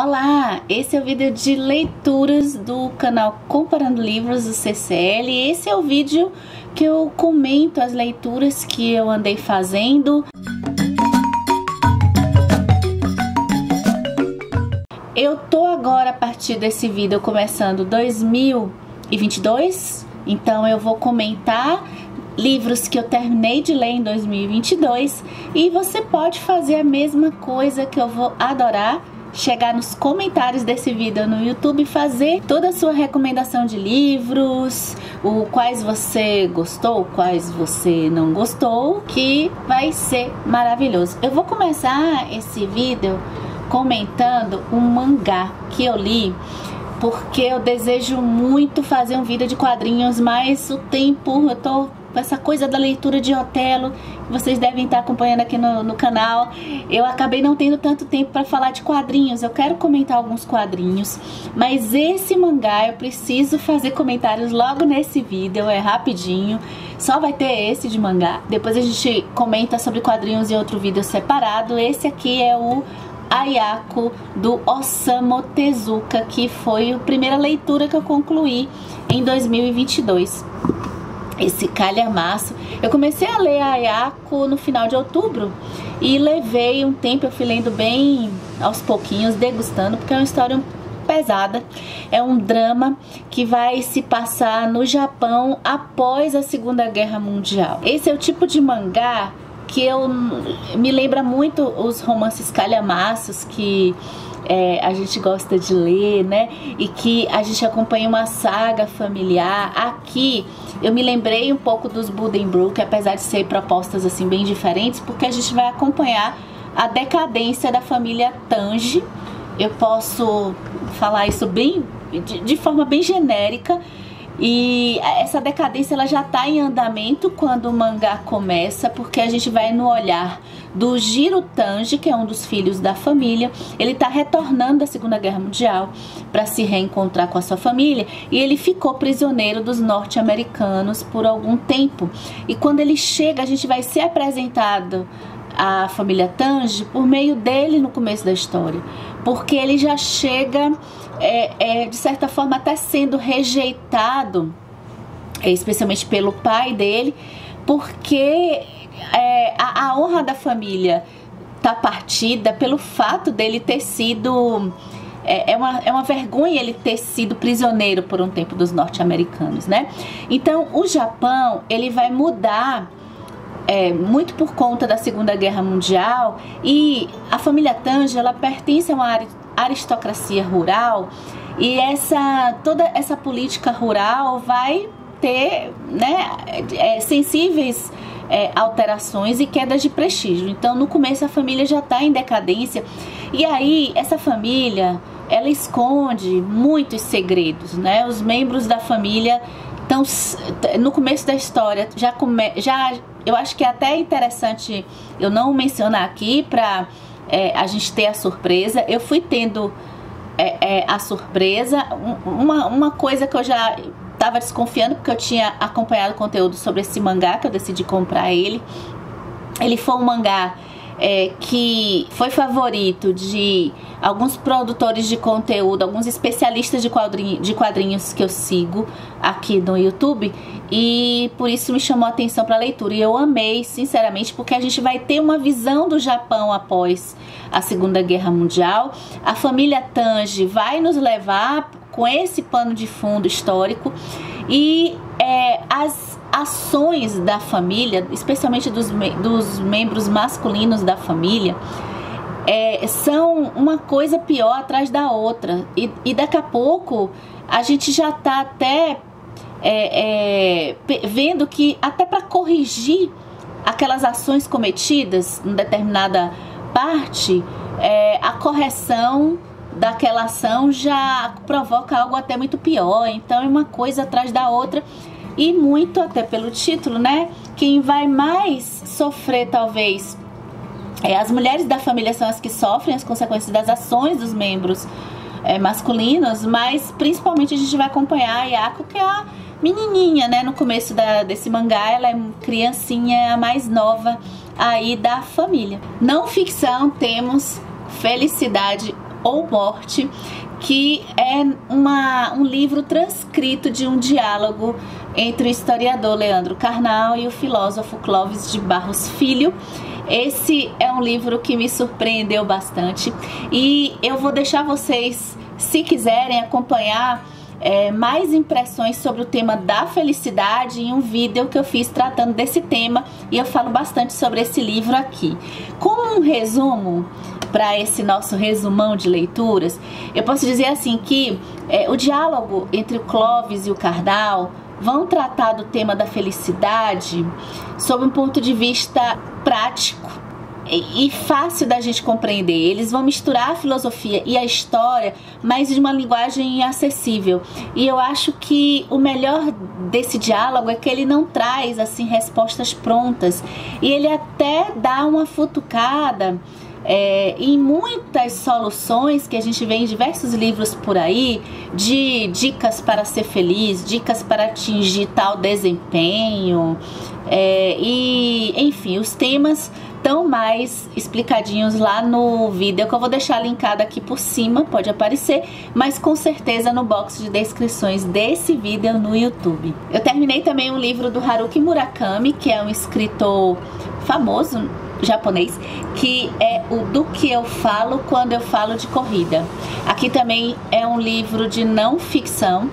Olá, esse é o vídeo de leituras do canal Comparando Livros do CCL. Esse é o vídeo que eu comento as leituras que eu andei fazendo. Eu tô agora, a partir desse vídeo, começando 2022, então eu vou comentar livros que eu terminei de ler em 2022 e você pode fazer a mesma coisa, que eu vou adorar chegar nos comentários desse vídeo no YouTube e fazer toda a sua recomendação de livros, quais você gostou, quais você não gostou, que vai ser maravilhoso. Eu vou começar esse vídeo comentando um mangá que eu li, porque eu desejo muito fazer um vídeo de quadrinhos, mas o tempo, eu tô com essa coisa da leitura de Otelo, que vocês devem estar acompanhando aqui no canal, eu acabei não tendo tanto tempo para falar de quadrinhos. Eu quero comentar alguns quadrinhos, mas esse mangá eu preciso fazer comentários logo nesse vídeo, é rapidinho, só vai ter esse de mangá, depois a gente comenta sobre quadrinhos em outro vídeo separado. Esse aqui é o Ayako, do Osamu Tezuka, que foi a primeira leitura que eu concluí em 2022. Esse calhamaço. Eu comecei a ler Ayako no final de outubro e levei um tempo, eu fui lendo bem aos pouquinhos, degustando, porque é uma história pesada. É um drama que vai se passar no Japão após a Segunda Guerra Mundial. Esse é o tipo de mangá que me lembra muito os romances calhamaços que a gente gosta de ler, né? E que a gente acompanha uma saga familiar. Aqui eu me lembrei um pouco dos Buddenbrook, apesar de ser propostas assim bem diferentes, porque a gente vai acompanhar a decadência da família Tange. Eu posso falar isso bem de forma bem genérica. E essa decadência ela já está em andamento quando o mangá começa, porque a gente vai no olhar do Jiro Tange, que é um dos filhos da família. Ele está retornando da Segunda Guerra Mundial para se reencontrar com a sua família, e ele ficou prisioneiro dos norte-americanos por algum tempo. E quando ele chega, a gente vai ser apresentado à família Tange por meio dele no começo da história, porque ele já chega de certa forma até sendo rejeitado, especialmente pelo pai dele, porque a honra da família tá partida pelo fato dele ter sido é uma vergonha ele ter sido prisioneiro por um tempo dos norte-americanos, né? Então o Japão ele vai mudar muito por conta da Segunda Guerra Mundial, e a família Tange ela pertence a uma aristocracia rural, e toda essa política rural vai ter, né, sensíveis alterações e quedas de prestígio. Então no começo a família já está em decadência, e aí essa família ela esconde muitos segredos, né? Os membros da família estão no começo da história, eu acho que é até interessante eu não mencionar aqui para a gente ter a surpresa. Eu fui tendo a surpresa, uma coisa que eu já estava desconfiando, porque eu tinha acompanhado conteúdo sobre esse mangá, que eu decidi comprar ele. Ele foi um mangá que foi favorito de alguns produtores de conteúdo, alguns especialistas de quadrinhos que eu sigo aqui no YouTube, e por isso me chamou a atenção para a leitura. E eu amei, sinceramente, porque a gente vai ter uma visão do Japão após a Segunda Guerra Mundial. A família Tange vai nos levar com esse pano de fundo histórico, e as ações da família, especialmente dos membros masculinos da família, são uma coisa pior atrás da outra, e daqui a pouco a gente já está até vendo que até para corrigir aquelas ações cometidas em determinada parte, a correção daquela ação já provoca algo até muito pior. Então é uma coisa atrás da outra, e muito até pelo título, né? Quem vai mais sofrer talvez as mulheres da família são as que sofrem as consequências das ações dos membros masculinos, mas principalmente a gente vai acompanhar a Ayako, que é a menininha, né? No começo desse mangá ela é criancinha, a mais nova aí da família. Não ficção, temos Felicidade ou Morte, que é um livro transcrito de um diálogo entre o historiador Leandro Carnal e o filósofo Clóvis de Barros Filho. Esse é um livro que me surpreendeu bastante e eu vou deixar vocês, se quiserem, acompanhar mais impressões sobre o tema da felicidade em um vídeo que eu fiz tratando desse tema, e eu falo bastante sobre esse livro aqui. Como um resumo para esse nosso resumão de leituras, eu posso dizer assim que o diálogo entre o Clóvis e o Carnal vão tratar do tema da felicidade sob um ponto de vista prático e fácil da gente compreender. Eles vão misturar a filosofia e a história, mas de uma linguagem acessível. E eu acho que o melhor desse diálogo é que ele não traz assim respostas prontas, e ele até dá uma futucada em muitas soluções que a gente vê em diversos livros por aí, de dicas para ser feliz, dicas para atingir tal desempenho, e enfim, os temas estão mais explicadinhos lá no vídeo que eu vou deixar linkado aqui por cima, pode aparecer, mas com certeza no box de descrições desse vídeo no YouTube. Eu terminei também um livro do Haruki Murakami, que é um escritor famoso japonês, que é o Do Que Eu Falo Quando Eu Falo de Corrida. Aqui também é um livro de não ficção.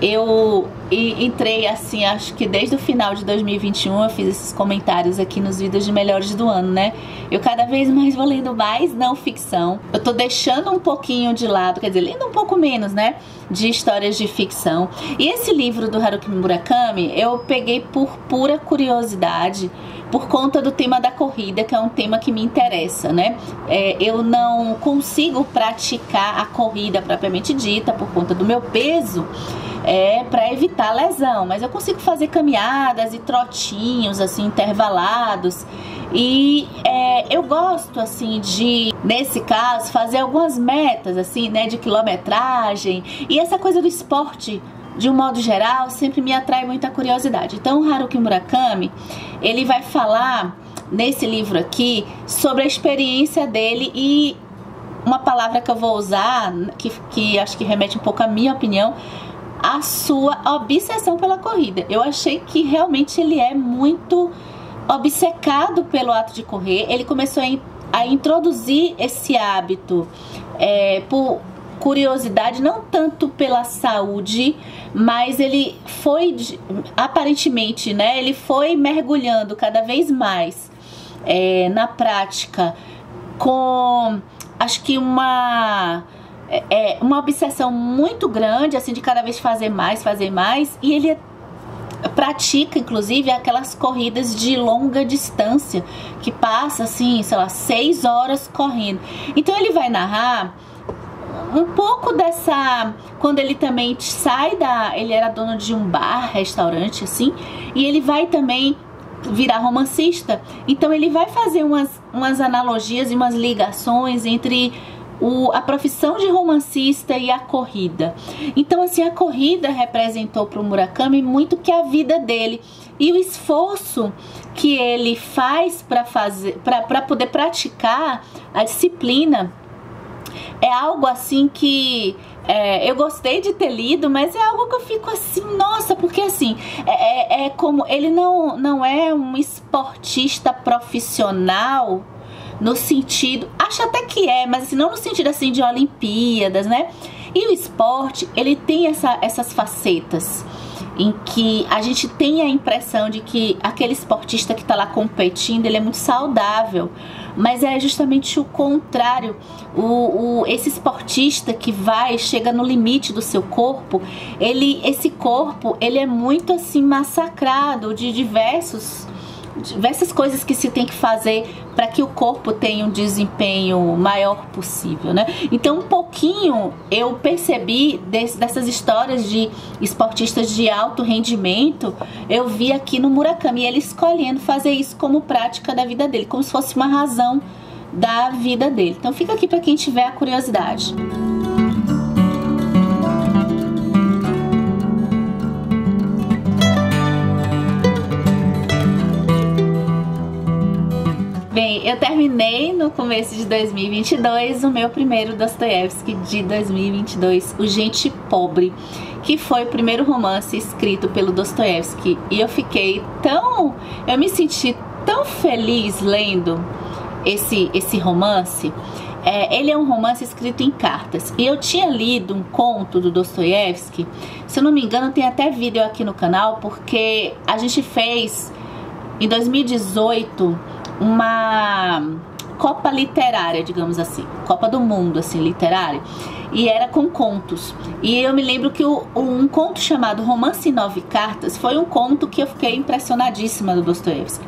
Eu entrei assim, acho que desde o final de 2021 eu fiz esses comentários aqui nos vídeos de melhores do ano, né? Eu cada vez mais vou lendo mais não ficção. Eu tô deixando um pouquinho de lado, quer dizer, lendo um pouco menos, né? De histórias de ficção. E esse livro do Haruki Murakami eu peguei por pura curiosidade, por conta do tema da corrida, que é um tema que me interessa, né? Eu não consigo praticar a corrida propriamente dita por conta do meu peso, para evitar lesão, mas eu consigo fazer caminhadas e trotinhos assim intervalados, e eu gosto assim de, nesse caso, fazer algumas metas assim, né, de quilometragem, e essa coisa do esporte de um modo geral sempre me atrai muita curiosidade. Então o Haruki Murakami, ele vai falar nesse livro aqui sobre a experiência dele, e uma palavra que eu vou usar, que acho que remete um pouco à minha opinião, a sua obsessão pela corrida. Eu achei que realmente ele é muito obcecado pelo ato de correr. Ele começou a introduzir esse hábito por curiosidade, não tanto pela saúde, mas ele foi, aparentemente, né, ele foi mergulhando cada vez mais na prática, com, acho que uma obsessão muito grande, assim, de cada vez fazer mais, e ele pratica, inclusive, aquelas corridas de longa distância, que passa, assim, sei lá, 6 horas correndo. Então ele vai narrar um pouco dessa, quando ele também sai ele era dono de um bar, restaurante, assim, e ele vai também virar romancista. Então ele vai fazer umas analogias e umas ligações entre a profissão de romancista e a corrida. Então, assim, a corrida representou para o Murakami muito que a vida dele, e o esforço que ele faz para poder praticar a disciplina é algo assim que eu gostei de ter lido, mas é algo que eu fico assim, nossa, porque assim, como ele não é um esportista profissional, no sentido, acho até que mas assim, não no sentido assim de Olimpíadas, né? E o esporte, ele tem essas facetas em que a gente tem a impressão de que aquele esportista que está lá competindo, ele é muito saudável, mas é justamente o contrário. Esse esportista que chega no limite do seu corpo, esse corpo, ele é muito assim massacrado de diversas coisas que se tem que fazer para que o corpo tenha um desempenho maior possível, né? Então, um pouquinho eu percebi dessas histórias de esportistas de alto rendimento, eu vi aqui no Murakami, ele escolhendo fazer isso como prática da vida dele, como se fosse uma razão da vida dele. Então, fica aqui para quem tiver a curiosidade. Bem, eu terminei no começo de 2022 o meu primeiro Dostoiévski de 2022, O Gente Pobre, que foi o primeiro romance escrito pelo Dostoiévski. E eu me senti tão feliz lendo esse romance. Ele é um romance escrito em cartas. E eu tinha lido um conto do Dostoiévski, se eu não me engano tem até vídeo aqui no canal, porque a gente fez em 2018 uma Copa literária, digamos assim, Copa do Mundo, assim, literária, e era com contos. E eu me lembro que um conto chamado Romance em 9 Cartas foi um conto que eu fiquei impressionadíssima do Dostoiévski.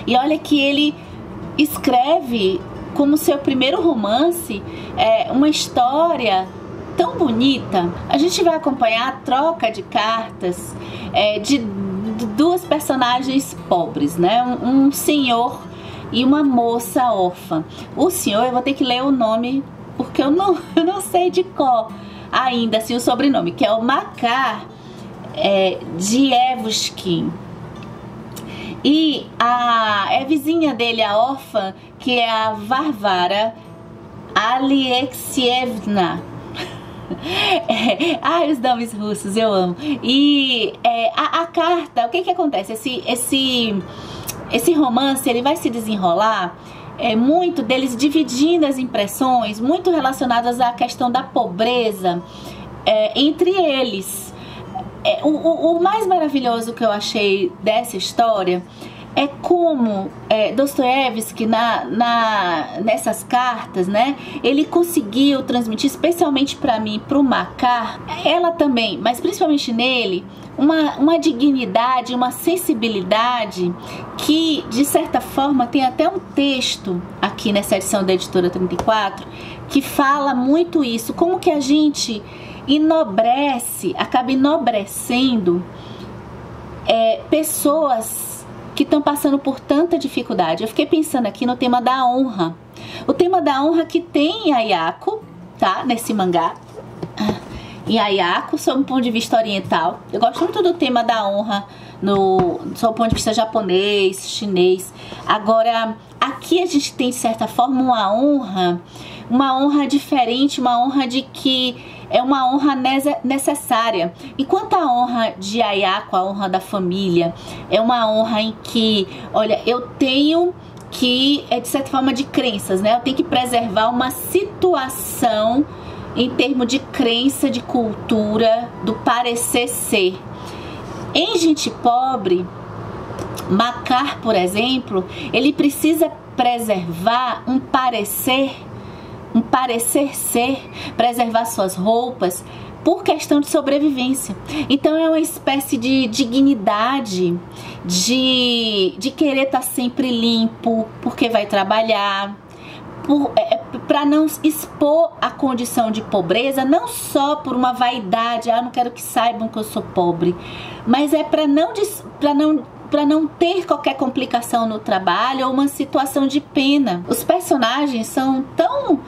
E olha que ele escreve como seu primeiro romance uma história tão bonita. A gente vai acompanhar a troca de cartas de duas personagens pobres, né? Um senhor e uma moça órfã. O senhor, eu vou ter que ler o nome porque eu não sei de cor ainda assim o sobrenome, que é o Makar Dievushin. E a vizinha dele, a órfã, que é a Varvara Alexievna. Ai, os nomes russos, eu amo. E a carta, o que acontece? Esse romance, ele vai se desenrolar muito deles dividindo as impressões, muito relacionadas à questão da pobreza entre eles. O mais maravilhoso que eu achei dessa história é como Dostoiévski nessas cartas, né, ele conseguiu transmitir, especialmente para mim, para o Makar, ela também, mas principalmente nele, uma dignidade, uma sensibilidade que, de certa forma, tem até um texto aqui nessa edição da Editora 34 que fala muito isso, como que a gente acaba enobrecendo pessoas que estão passando por tanta dificuldade. Eu fiquei pensando aqui no tema da honra. O tema da honra que tem em Ayako, tá? Nesse mangá. Em Ayako, sob um ponto de vista oriental. Eu gosto muito do tema da honra sob o ponto de vista japonês, chinês. Agora, aqui a gente tem, de certa forma, uma honra diferente, uma honra de que é uma honra necessária. Enquanto a honra de Ayako, a honra da família, é uma honra em que, olha, eu tenho que, de certa forma, de crenças, né? Eu tenho que preservar uma situação em termos de crença, de cultura, do parecer ser. Em Gente Pobre, Makar, por exemplo, ele precisa preservar um parecer ser, preservar suas roupas por questão de sobrevivência. Então é uma espécie de dignidade, de querer estar sempre limpo, porque vai trabalhar, para não expor a condição de pobreza, não só por uma vaidade, não quero que saibam que eu sou pobre, mas para não ter qualquer complicação no trabalho ou uma situação de pena. Os personagens são tão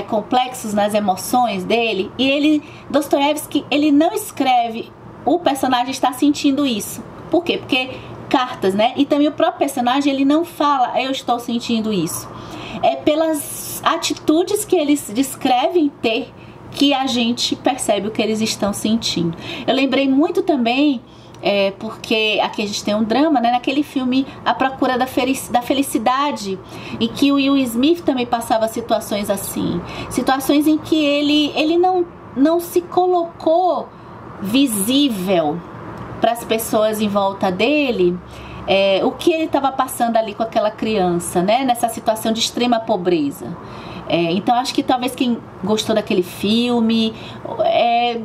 complexos nas emoções dele, e Dostoiévski, ele não escreve o personagem está sentindo isso. Por quê? Porque cartas, né? E também o próprio personagem, ele não fala eu estou sentindo isso. É pelas atitudes que eles descrevem ter que a gente percebe o que eles estão sentindo. Eu lembrei muito também, porque aqui a gente tem um drama, né, naquele filme A Procura da Felicidade, em que o Will Smith também passava situações assim, situações em que ele não se colocou visível para as pessoas em volta dele, o que ele estava passando ali com aquela criança, né, nessa situação de extrema pobreza. Então acho que talvez quem gostou daquele filme,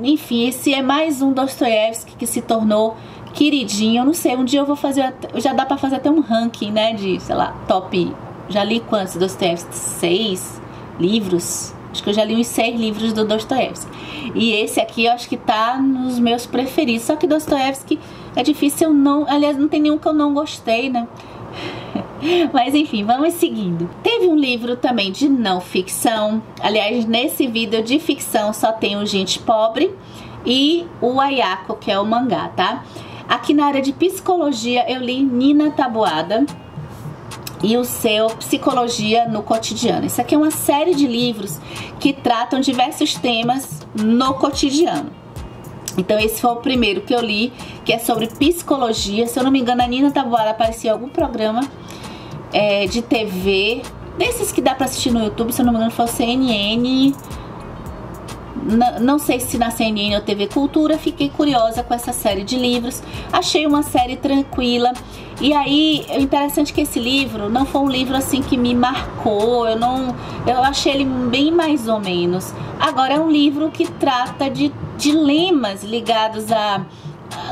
enfim, esse é mais um Dostoiévski que se tornou queridinho. Eu não sei, um dia eu vou fazer, já dá pra fazer até um ranking, né, de, sei lá, top, já li quantos Dostoiévski? 6 livros? Acho que eu já li uns 6 livros do Dostoiévski. E esse aqui eu acho que tá nos meus preferidos. Só que Dostoiévski é difícil, aliás, não tem nenhum que eu não gostei, né? Mas enfim, vamos seguindo. Teve um livro também de não ficção. Aliás, nesse vídeo de ficção só tem o Gente Pobre e o Ayako, que é o mangá, tá? Aqui na área de psicologia eu li Nina Taboada. e o seu Psicologia no Cotidiano. Isso aqui é uma série de livros que tratam diversos temas no cotidiano. Então esse foi o primeiro que eu li, que é sobre psicologia. Se eu não me engano, a Nina Taboada aparecia em algum programa de TV, desses que dá pra assistir no YouTube. Se eu não me engano, foi o CNN. Não sei se na CNN ou TV Cultura. Fiquei curiosa com essa série de livros. Achei uma série tranquila. E aí, o interessante é que esse livro não foi um livro assim que me marcou. Eu achei ele bem mais ou menos. Agora é um livro que trata de dilemas ligados a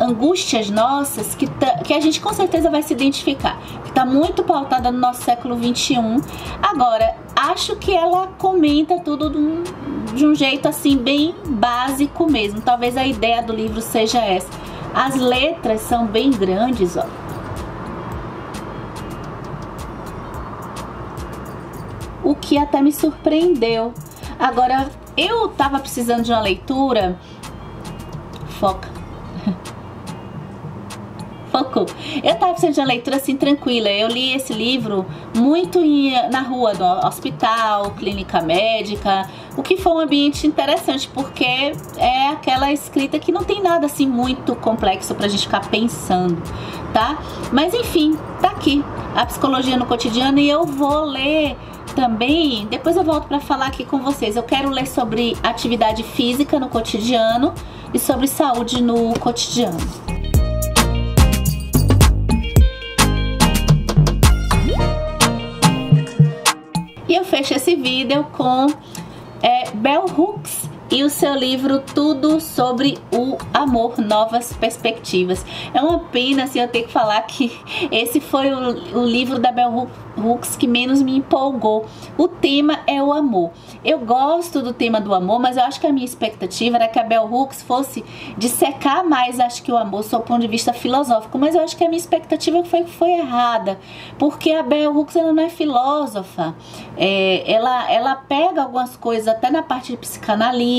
angústias nossas que a gente com certeza vai se identificar, que está muito pautada no nosso século 21. Agora, acho que ela comenta tudo de um jeito assim bem básico mesmo. Talvez a ideia do livro seja essa. As letras são bem grandes, ó. O que até me surpreendeu. Agora, eu tava precisando de uma leitura. Foca. Focou. Eu tava precisando de uma leitura assim tranquila. Eu li esse livro muito na rua, do hospital, clínica médica, o que foi um ambiente interessante, porque é aquela escrita que não tem nada assim muito complexo pra gente ficar pensando, tá? Mas enfim, tá aqui, a Psicologia no Cotidiano, e eu vou ler também, depois eu volto para falar aqui com vocês. Eu quero ler sobre atividade física no cotidiano e sobre saúde no cotidiano. E eu fecho esse vídeo com Bell Hooks e o seu livro Tudo sobre o Amor, Novas Perspectivas. É uma pena assim eu ter que falar que esse foi o livro da Bell Hooks que menos me empolgou. O tema é o amor. Eu gosto do tema do amor, mas eu acho que a minha expectativa era que a Bell Hooks fosse dissecar mais, acho que o amor, sob o ponto de vista filosófico, mas eu acho que a minha expectativa foi errada, porque a Bell Hooks ela não é filósofa. Ela pega algumas coisas até na parte de psicanalítica.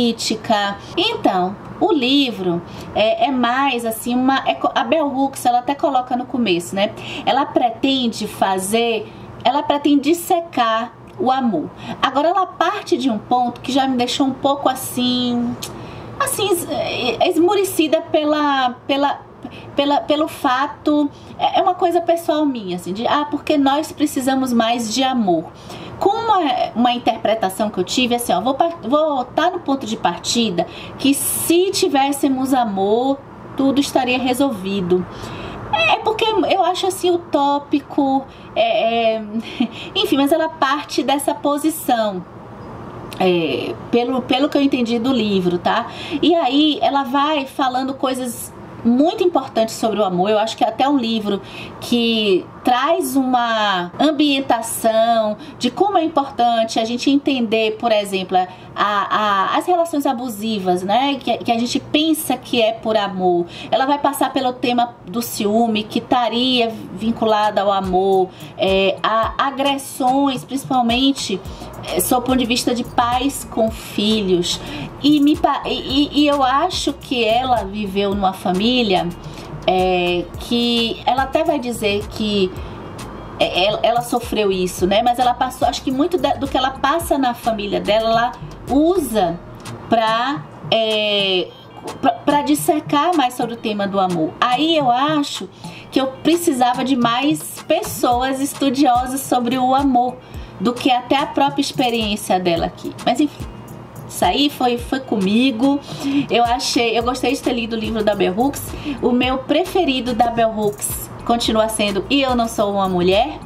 Então, o livro é mais assim a Bell Hooks, ela até coloca no começo, né? Ela pretende dissecar o amor. Agora ela parte de um ponto que já me deixou um pouco assim esmorecida pelo fato, é uma coisa pessoal minha, assim, porque nós precisamos mais de amor. Com uma interpretação que eu tive, assim, ó, vou estar no ponto de partida que se tivéssemos amor, tudo estaria resolvido. Porque eu acho assim utópico, enfim, mas ela parte dessa posição, pelo que eu entendi do livro, tá? E aí ela vai falando coisas muito importantes sobre o amor. Eu acho que é até um livro que traz uma ambientação de como é importante a gente entender, por exemplo, as relações abusivas, né? Que a gente pensa que é por amor. Ela vai passar pelo tema do ciúme, que estaria vinculado ao amor, a agressões, principalmente sob o ponto de vista de pais com filhos. E eu acho que ela viveu numa família que ela até vai dizer que ela sofreu isso, né? Mas ela passou, acho que muito do que ela passa na família dela, ela usa pra dissecar mais sobre o tema do amor. Aí eu acho que eu precisava de mais pessoas estudiosas sobre o amor do que até a própria experiência dela aqui. Mas enfim, isso aí foi comigo. Eu gostei de ter lido o livro da Bell Hooks. O meu preferido da Bell Hooks continua sendo E Eu Não Sou Uma Mulher.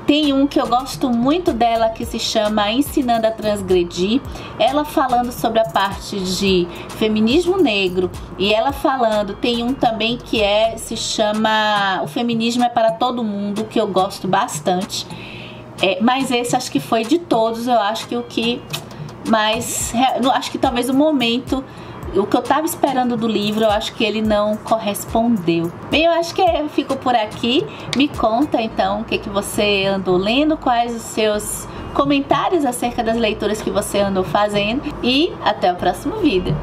Tem um que eu gosto muito dela que se chama Ensinando a Transgredir. Ela falando sobre a parte de feminismo negro. E ela falando, tem um também que se chama O Feminismo é para Todo Mundo, que eu gosto bastante. Mas esse acho que foi de todos, eu acho que o que mais, acho que talvez o momento, o que eu tava esperando do livro, eu acho que ele não correspondeu. Bem, eu acho que eu fico por aqui. Me conta então o que você andou lendo, quais os seus comentários acerca das leituras que você andou fazendo, e até o próximo vídeo.